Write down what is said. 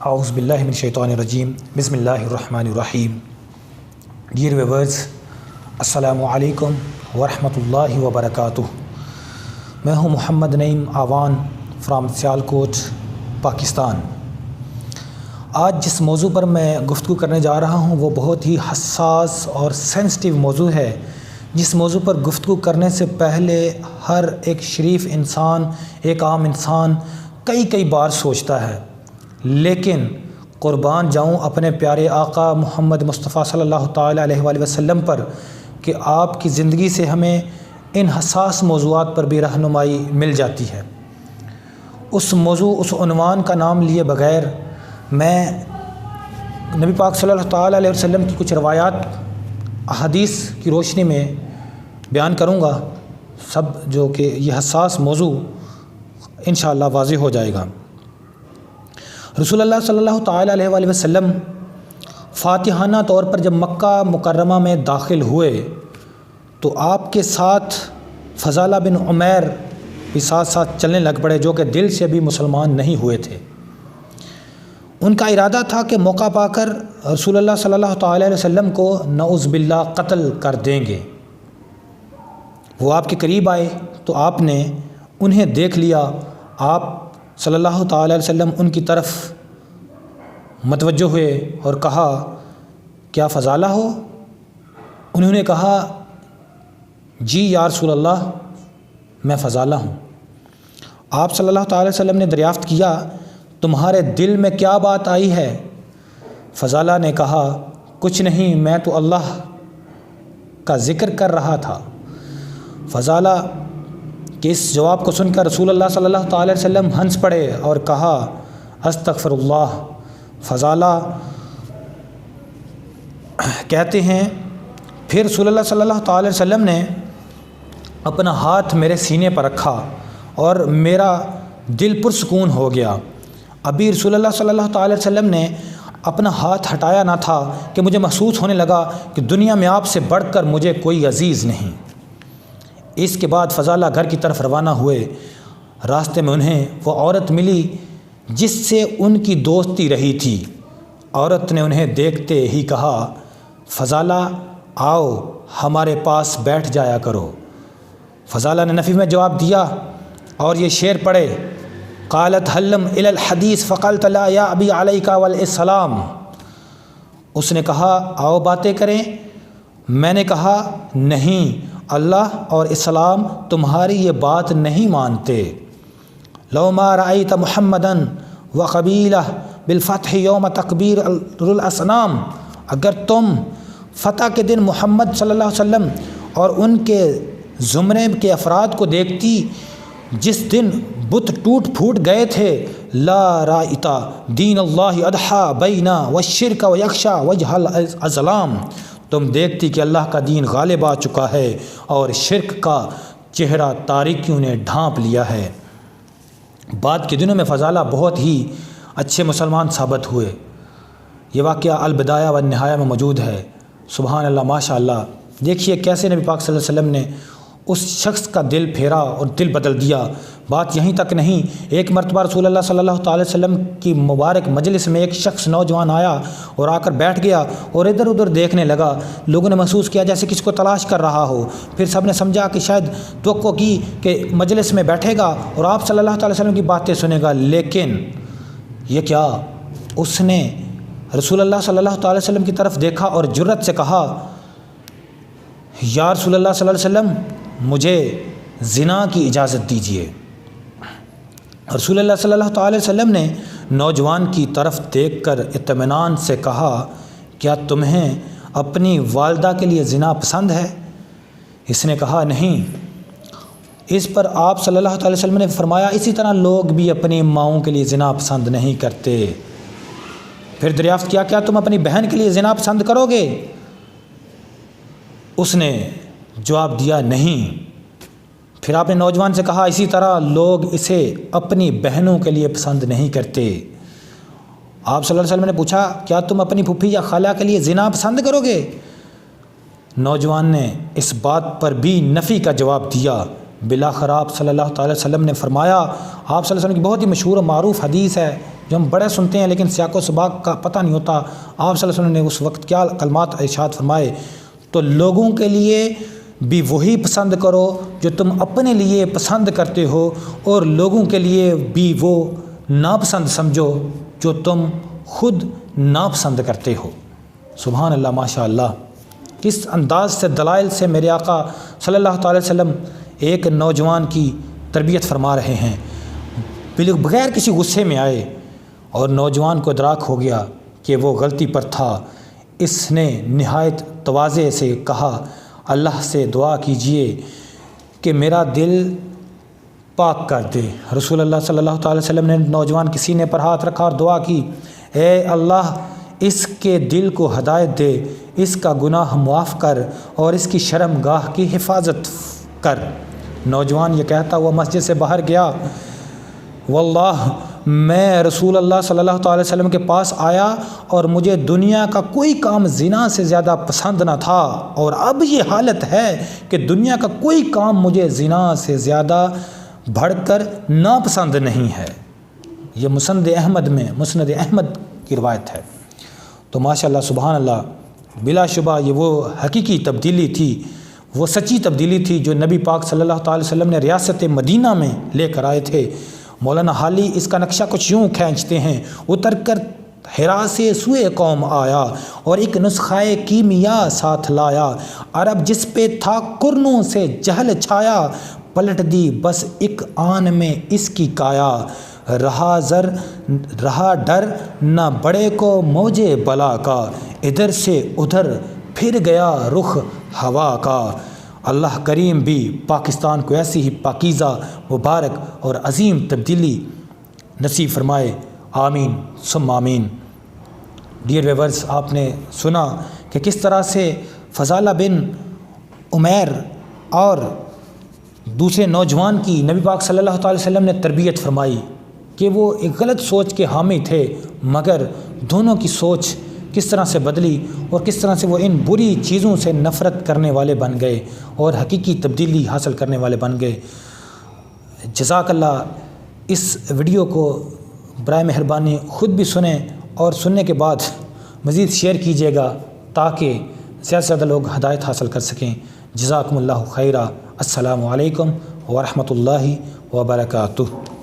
اعوذ باللہ من الشیطان الرجیم بسم اللہ الرحمن الرحیم. ڈیئر ویورز، السلام علیکم ورحمۃ اللہ وبرکاتہ. میں ہوں محمد نعیم آوان فرام سیالکوٹ، پاکستان. آج جس موضوع پر میں گفتگو کرنے جا رہا ہوں وہ بہت ہی حساس اور سینسٹیو موضوع ہے، جس موضوع پر گفتگو کرنے سے پہلے ہر ایک شریف انسان، ایک عام انسان کئی بار سوچتا ہے. لیکن قربان جاؤں اپنے پیارے آقا محمد مصطفیٰ صلی اللہ تعالیٰ علیہ وآلہ وسلم پر کہ آپ کی زندگی سے ہمیں ان حساس موضوعات پر بھی رہنمائی مل جاتی ہے. اس موضوع، اس عنوان کا نام لیے بغیر میں نبی پاک صلی اللہ تعالیٰ علیہ وسلم کی کچھ روایات احادیث کی روشنی میں بیان کروں گا، سب جو کہ یہ حساس موضوع انشاءاللہ واضح ہو جائے گا. رسول اللہ صلی اللہ تعالیٰ علیہ وآلہ وسلم فاتحانہ طور پر جب مکہ مکرمہ میں داخل ہوئے تو آپ کے ساتھ فضالہ بن عمیر بھی ساتھ ساتھ چلنے لگ پڑے، جو کہ دل سے بھی مسلمان نہیں ہوئے تھے. ان کا ارادہ تھا کہ موقع پا کر رسول اللہ صلی اللہ تعالیٰ علیہ وسلم کو نعوذ باللہ قتل کر دیں گے. وہ آپ کے قریب آئے تو آپ نے انہیں دیکھ لیا. آپ صلی اللہ تعالیٰ علیہ وسلم ان کی طرف متوجہ ہوئے اور کہا، کیا فضالہ ہو؟ انہوں نے کہا، جی یا رسول اللہ، میں فضالہ ہوں. آپ صلی اللہ تعالیٰ علیہ وسلم نے دریافت کیا، تمہارے دل میں کیا بات آئی ہے؟ فضالہ نے کہا، کچھ نہیں، میں تو اللہ کا ذکر کر رہا تھا. فضالہ کہ اس جواب کو سن کر رسول اللہ صلی اللہ تعالیٰ علیہ وسلم ہنس پڑے اور کہا، استغفر اللہ. فضالہ کہتے ہیں، پھر رسول اللہ صلی اللہ تعالیٰ علیہ وسلم نے اپنا ہاتھ میرے سینے پر رکھا اور میرا دل پرسکون ہو گیا. ابھی رسول اللہ صلی اللہ تعالیٰ علیہ وسلم نے اپنا ہاتھ ہٹایا نہ تھا کہ مجھے محسوس ہونے لگا کہ دنیا میں آپ سے بڑھ کر مجھے کوئی عزیز نہیں. اس کے بعد فضالہ گھر کی طرف روانہ ہوئے. راستے میں انہیں وہ عورت ملی جس سے ان کی دوستی رہی تھی. عورت نے انہیں دیکھتے ہی کہا، فضالہ آؤ ہمارے پاس بیٹھ جایا کرو. فضالہ نے نفی میں جواب دیا اور یہ شعر پڑھے، قالت حلم الی الحدیث فقلت لا یا ابی علیک والسلام. اس نے کہا، آؤ باتیں کریں. میں نے کہا، نہیں، اللہ اور اسلام تمہاری یہ بات نہیں مانتے. لو ما رأیت محمدًا وقبیلہ بالفتح یوم تکبیر الاصنام. اگر تم فتح کے دن محمد صلی اللہ علیہ وسلم اور ان کے زمرے کے افراد کو دیکھتی جس دن بت ٹوٹ پھوٹ گئے تھے، لا رأیت دین اللہ اضحیٰ بینا والشرک ویخشا وجہ الازلام. تم دیکھتی کہ اللہ کا دین غالب آ چکا ہے اور شرک کا چہرہ تاریکیوں نے ڈھانپ لیا ہے. بعد کے دنوں میں فضالہ بہت ہی اچھے مسلمان ثابت ہوئے. یہ واقعہ البدایہ والنہایہ میں موجود ہے. سبحان اللہ، ماشاء اللہ. دیکھیے کیسے نبی پاک صلی اللہ علیہ وسلم نے اس شخص کا دل پھیرا اور دل بدل دیا. بات یہیں تک نہیں، ایک مرتبہ رسول اللہ صلی اللہ تعالی وسلم کی مبارک مجلس میں ایک شخص نوجوان آیا اور آ کر بیٹھ گیا اور ادھر ادھر دیکھنے لگا. لوگوں نے محسوس کیا جیسے کسی کو تلاش کر رہا ہو. پھر سب نے سمجھا کہ شاید توقع کی کہ مجلس میں بیٹھے گا اور آپ صلی اللہ تعالی وسلم کی باتیں سنے گا. لیکن یہ کیا، اس نے رسول اللہ صلی اللہ تعالی وسلم کی طرف دیکھا اور جرأت سے کہا، یا رسول اللہ صلی اللہ علیہ وسلم، مجھے زنا کی اجازت دیجیے. رسول اللہ صلی اللہ تعالی وسلم نے نوجوان کی طرف دیکھ کر اطمینان سے کہا، کیا تمہیں اپنی والدہ کے لیے زنا پسند ہے؟ اس نے کہا، نہیں. اس پر آپ صلی اللہ تعالی وسلم نے فرمایا، اسی طرح لوگ بھی اپنی ماؤں کے لیے زنا پسند نہیں کرتے. پھر دریافت کیا، کیا تم اپنی بہن کے لیے زنا پسند کرو گے؟ اس نے جواب دیا، نہیں. پھر آپ نے نوجوان سے کہا، اسی طرح لوگ اسے اپنی بہنوں کے لیے پسند نہیں کرتے. آپ صلی اللہ علیہ وسلم نے پوچھا، کیا تم اپنی پھوپھی یا خالہ کے لیے زنا پسند کرو گے؟ نوجوان نے اس بات پر بھی نفی کا جواب دیا. بالآخر آپ صلی اللہ تعالی وسلم نے فرمایا، آپ صلی اللہ علیہ وسلم کی بہت ہی مشہور و معروف حدیث ہے جو ہم بڑے سنتے ہیں لیکن سیاق و سباق کا پتہ نہیں ہوتا۔ آپ صلی اللہ علیہ وسلم نے اس وقت کیا کلمات ارشاد فرمائے، تو لوگوں کے لیے بھی وہی پسند کرو جو تم اپنے لیے پسند کرتے ہو، اور لوگوں کے لیے بھی وہ ناپسند سمجھو جو تم خود ناپسند کرتے ہو۔ سبحان اللہ، ماشاء اللہ، کس انداز سے دلائل سے میرے آقا صلی اللہ تعالی وسلم ایک نوجوان کی تربیت فرما رہے ہیں، بغیر کسی غصے میں آئے، اور نوجوان کو ادراک ہو گیا کہ وہ غلطی پر تھا۔ اس نے نہایت تواضع سے کہا، اللہ سے دعا کیجئے کہ میرا دل پاک کر دے۔ رسول اللہ صلی اللہ تعالی وسلم نے نوجوان کے سینے پر ہاتھ رکھا اور دعا کی، اے اللہ اس کے دل کو ہدایت دے، اس کا گناہ معاف کر اور اس کی شرم گاہ کی حفاظت کر۔ نوجوان یہ کہتا ہوا مسجد سے باہر گیا، واللہ میں رسول اللہ صلی اللہ تعالی وسلم کے پاس آیا اور مجھے دنیا کا کوئی کام زنا سے زیادہ پسند نہ تھا، اور اب یہ حالت ہے کہ دنیا کا کوئی کام مجھے زنا سے زیادہ بڑھ کر ناپسند نہیں ہے۔ یہ مسند احمد کی روایت ہے۔ تو ماشاءاللہ سبحان اللہ، بلا شبہ یہ وہ حقیقی تبدیلی تھی، وہ سچی تبدیلی تھی جو نبی پاک صلی اللہ تعالی وسلم نے ریاست مدینہ میں لے کر آئے تھے۔ مولانا حالی اس کا نقشہ کچھ یوں کھینچتے ہیں، اتر کر حرا سے سوئے قوم آیا اور ایک نسخہ کیمیا ساتھ لایا، عرب جس پہ تھا قرنوں سے جہل چھایا، پلٹ دی بس ایک آن میں اس کی کایا، رہا ڈر نہ بڑے کو موجے بلا کا، ادھر سے ادھر پھر گیا رخ ہوا کا۔ اللہ کریم بھی پاکستان کو ایسی ہی پاکیزہ، مبارک اور عظیم تبدیلی نصیب فرمائے، آمین ثم آمین۔ ڈیئر ویورز، آپ نے سنا کہ کس طرح سے فضالہ بن عمیر اور دوسرے نوجوان کی نبی پاک صلی اللہ تعالی وسلم نے تربیت فرمائی کہ وہ ایک غلط سوچ کے حامی تھے، مگر دونوں کی سوچ کس طرح سے بدلی اور کس طرح سے وہ ان بری چیزوں سے نفرت کرنے والے بن گئے اور حقیقی تبدیلی حاصل کرنے والے بن گئے۔ جزاک اللہ۔ اس ویڈیو کو برائے مہربانی خود بھی سنیں اور سننے کے بعد مزید شیئر کیجیے گا تاکہ زیادہ سے زیادہ لوگ ہدایت حاصل کر سکیں۔ جزاکم اللہ خیرہ۔ السلام علیکم ورحمۃ اللہ وبرکاتہ۔